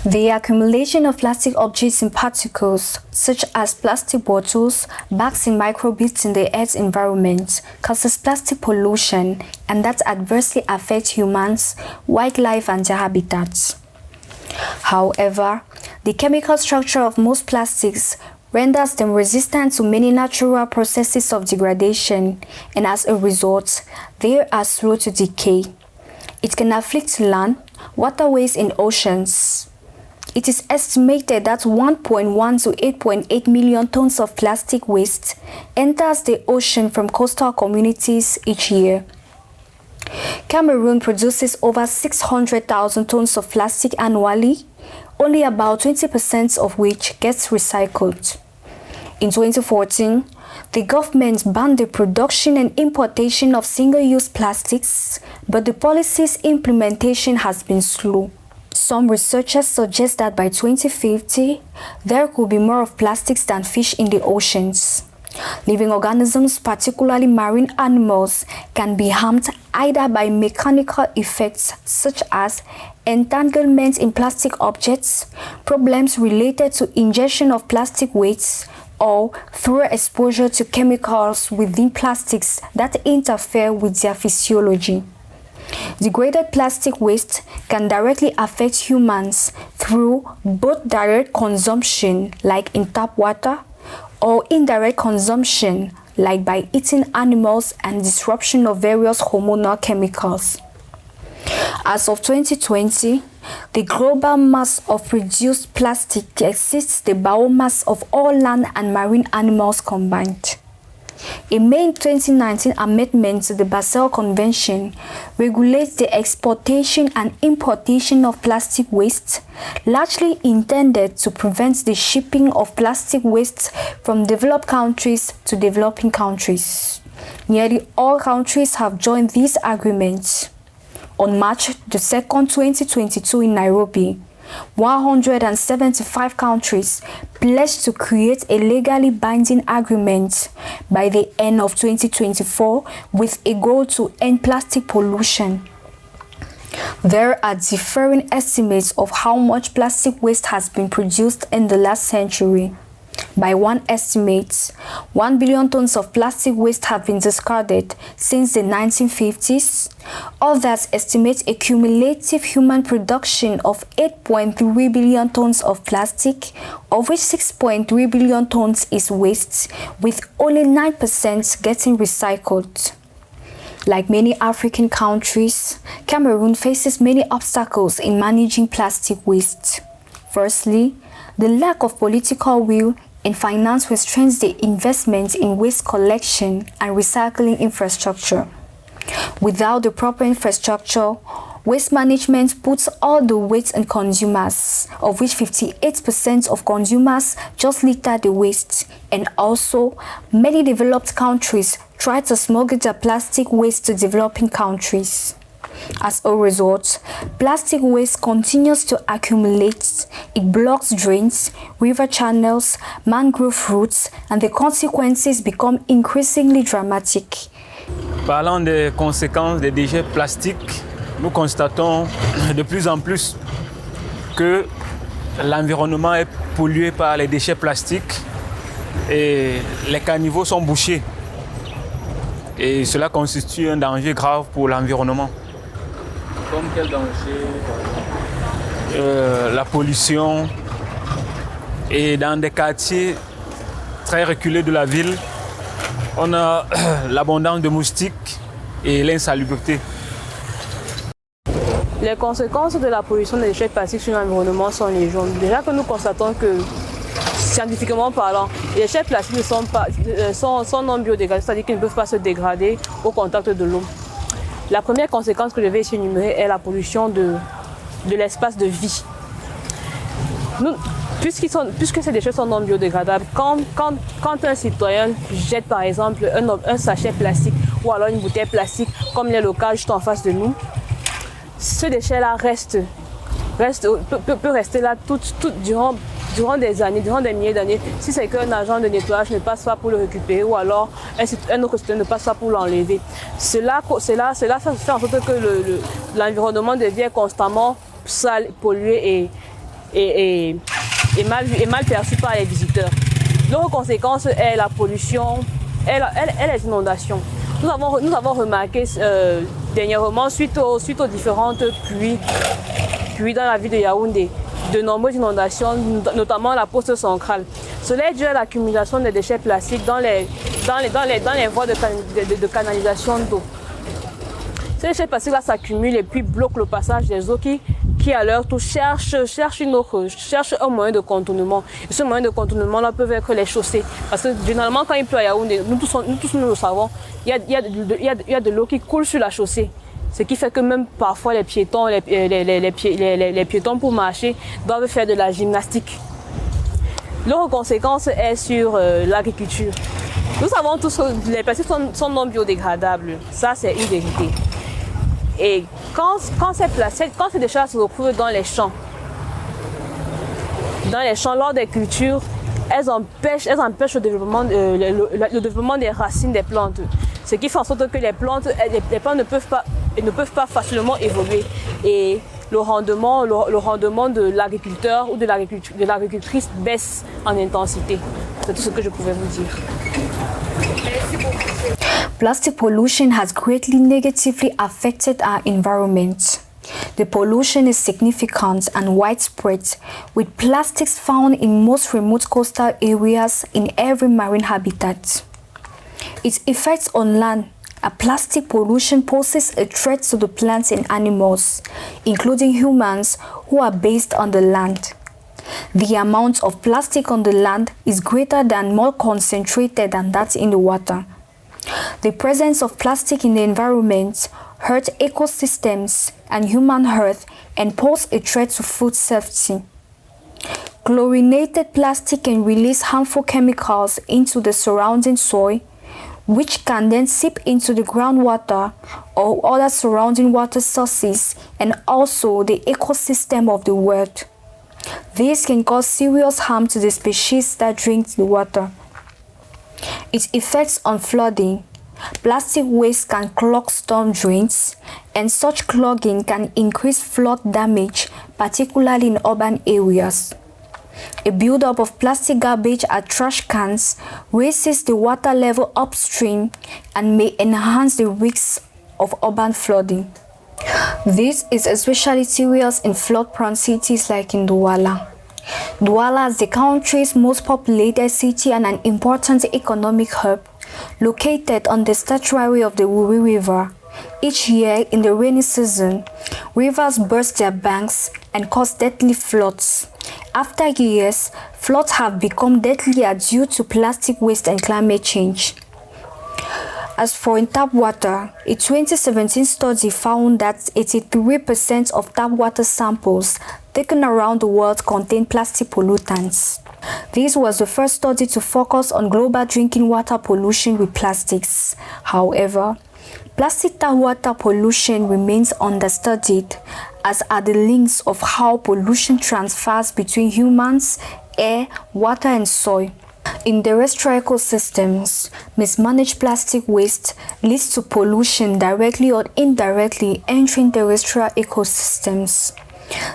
The accumulation of plastic objects in particles, such as plastic bottles, bags and microbeads in the Earth's environment, causes plastic pollution, and that adversely affects humans, wildlife, and their habitats. However, the chemical structure of most plastics renders them resistant to many natural processes of degradation, and as a result, they are slow to decay. It can afflict land, waterways, and oceans. It is estimated that 1.1 to 8.8 million tons of plastic waste enters the ocean from coastal communities each year. Cameroon produces over 600,000 tons of plastic annually, only about 20% of which gets recycled. In 2014, the government banned the production and importation of single-use plastics, but the policy's implementation has been slow. Some researchers suggest that by 2050, there could be more of plastics than fish in the oceans. Living organisms, particularly marine animals, can be harmed either by mechanical effects such as entanglement in plastic objects, problems related to ingestion of plastic waste, or through exposure to chemicals within plastics that interfere with their physiology. Degraded plastic waste can directly affect humans through both direct consumption, like in tap water, or indirect consumption, like by eating animals and disruption of various hormonal chemicals. As of 2020, the global mass of produced plastic exceeds the biomass of all land and marine animals combined. A May 2019 amendment to the Basel Convention regulates the exportation and importation of plastic waste, largely intended to prevent the shipping of plastic waste from developed countries to developing countries. Nearly all countries have joined these agreements. On March 2, 2022 in Nairobi, 175 countries pledged to create a legally binding agreement by the end of 2024 with a goal to end plastic pollution. There are differing estimates of how much plastic waste has been produced in the last century. By one estimate, 1 billion tons of plastic waste have been discarded since the 1950s. Others estimate a cumulative human production of 8.3 billion tons of plastic, of which 6.3 billion tons is waste, with only 9% getting recycled. Like many African countries, Cameroon faces many obstacles in managing plastic waste. Firstly, the lack of political will and finance restrains the investment in waste collection and recycling infrastructure. Without the proper infrastructure, waste management puts all the weight on consumers, of which 58% of consumers just litter the waste, and also many developed countries try to smuggle their plastic waste to developing countries. As a result, plastic waste continues to accumulate. It blocks drains, river channels, mangrove roots, and the consequences become increasingly dramatic. Parlant des conséquences des déchets plastiques, nous constatons de plus en plus que l'environnement est pollué par les déchets plastiques et les caniveaux sont bouchés. Et cela constitue un danger grave pour l'environnement. Comme quel danger? La pollution, et dans des quartiers très reculés de la ville, on a l'abondance de moustiques et l'insalubrité. Les conséquences de la pollution des déchets plastiques sur l'environnement sont légion. Déjà que nous constatons que, scientifiquement parlant, les déchets plastiques ne sont non biodégradables, c'est-à-dire qu'ils ne peuvent pas se dégrader au contact de l'eau. La première conséquence que je vais ici énumérer est la pollution de l'espace de vie. Puisque ces déchets sont non biodégradables, quand un citoyen jette par exemple un sachet plastique ou alors une bouteille plastique, comme il est le cas juste en face de nous, ce déchet-là peut rester là durant des années, durant des milliers d'années, si c'est qu'un agent de nettoyage ne passe pas pour le récupérer ou alors un autre citoyen ne passe pas pour l'enlever. Cela fait en sorte que l'environnement devient constamment sale, pollué et mal perçue par les visiteurs. L'autre conséquence est la pollution et les inondations. Nous avons remarqué dernièrement, suite aux différentes pluies dans la ville de Yaoundé, de nombreuses inondations, notamment la poste centrale. Cela est dû à l'accumulation des déchets plastiques dans les voies de canalisation d'eau. Ces déchets plastiques s'accumulent et puis bloquent le passage des eaux qui à leur tour cherchent un moyen de contournement. Et ce moyen de contournement là peut être les chaussées. Parce que généralement quand il pleut à Yaoundé, nous tous nous le savons, il y a de l'eau qui coule sur la chaussée. Ce qui fait que même parfois les piétons pour marcher doivent faire de la gymnastique. L'autre conséquence est sur l'agriculture. Nous savons tous que les plastiques sont non biodégradables. Ça, c'est une vérité. Et quand ces déchets se retrouvent dans les champs, lors des cultures, elles empêchent le développement des racines des plantes. Ce qui fait en sorte que les plantes ne peuvent pas facilement évoluer. Et le rendement de l'agriculteur ou de l'agricultrice baisse en intensité. C'est tout ce que je pouvais vous dire. Plastic pollution has greatly negatively affected our environment. The pollution is significant and widespread, with plastics found in most remote coastal areas in every marine habitat. Its effects on land. Plastic pollution poses a threat to the plants and animals, including humans who are based on the land. The amount of plastic on the land is greater than more concentrated than that in the water. The presence of plastic in the environment hurts ecosystems and human health and pose a threat to food safety. Chlorinated plastic can release harmful chemicals into the surrounding soil, which can then seep into the groundwater or other surrounding water sources and also the ecosystem of the world. This can cause serious harm to the species that drink the water. Its effects on flooding. Plastic waste can clog storm drains, and such clogging can increase flood damage, particularly in urban areas. A buildup of plastic garbage at trash cans raises the water level upstream and may enhance the risks of urban flooding. This is especially serious in flood-prone cities like in Douala. Douala is the country's most populated city and an important economic hub, located on the estuary of the Wuri River. Each year in the rainy season, rivers burst their banks and cause deadly floods. After years, floods have become deadlier due to plastic waste and climate change. As for in tap water, a 2017 study found that 83% of tap water samples taken around the world contain plastic pollutants. This was the first study to focus on global drinking water pollution with plastics. However, plastic tap water pollution remains understudied, as are the links of how pollution transfers between humans, air, water, and soil. In terrestrial ecosystems, mismanaged plastic waste leads to pollution directly or indirectly entering terrestrial ecosystems.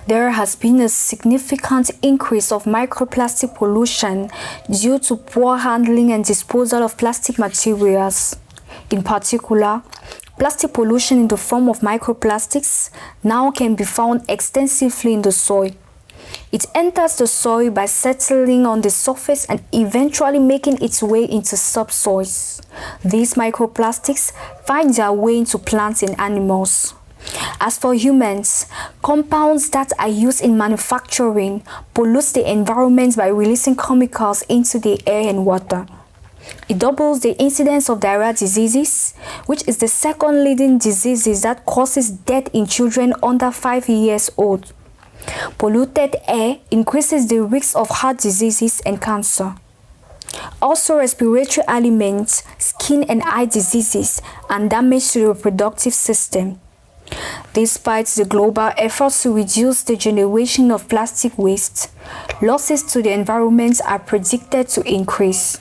There has been a significant increase of microplastic pollution due to poor handling and disposal of plastic materials. In particular, plastic pollution in the form of microplastics now can be found extensively in the soil. It enters the soil by settling on the surface and eventually making its way into subsoils. These microplastics find their way into plants and animals. As for humans, compounds that are used in manufacturing pollute the environment by releasing chemicals into the air and water. It doubles the incidence of diarrhea diseases, which is the second leading disease that causes death in children under 5 years old. Polluted air increases the risk of heart diseases and cancer. Also, respiratory ailments, skin and eye diseases, and damage to the reproductive system. Despite the global efforts to reduce the generation of plastic waste, losses to the environment are predicted to increase.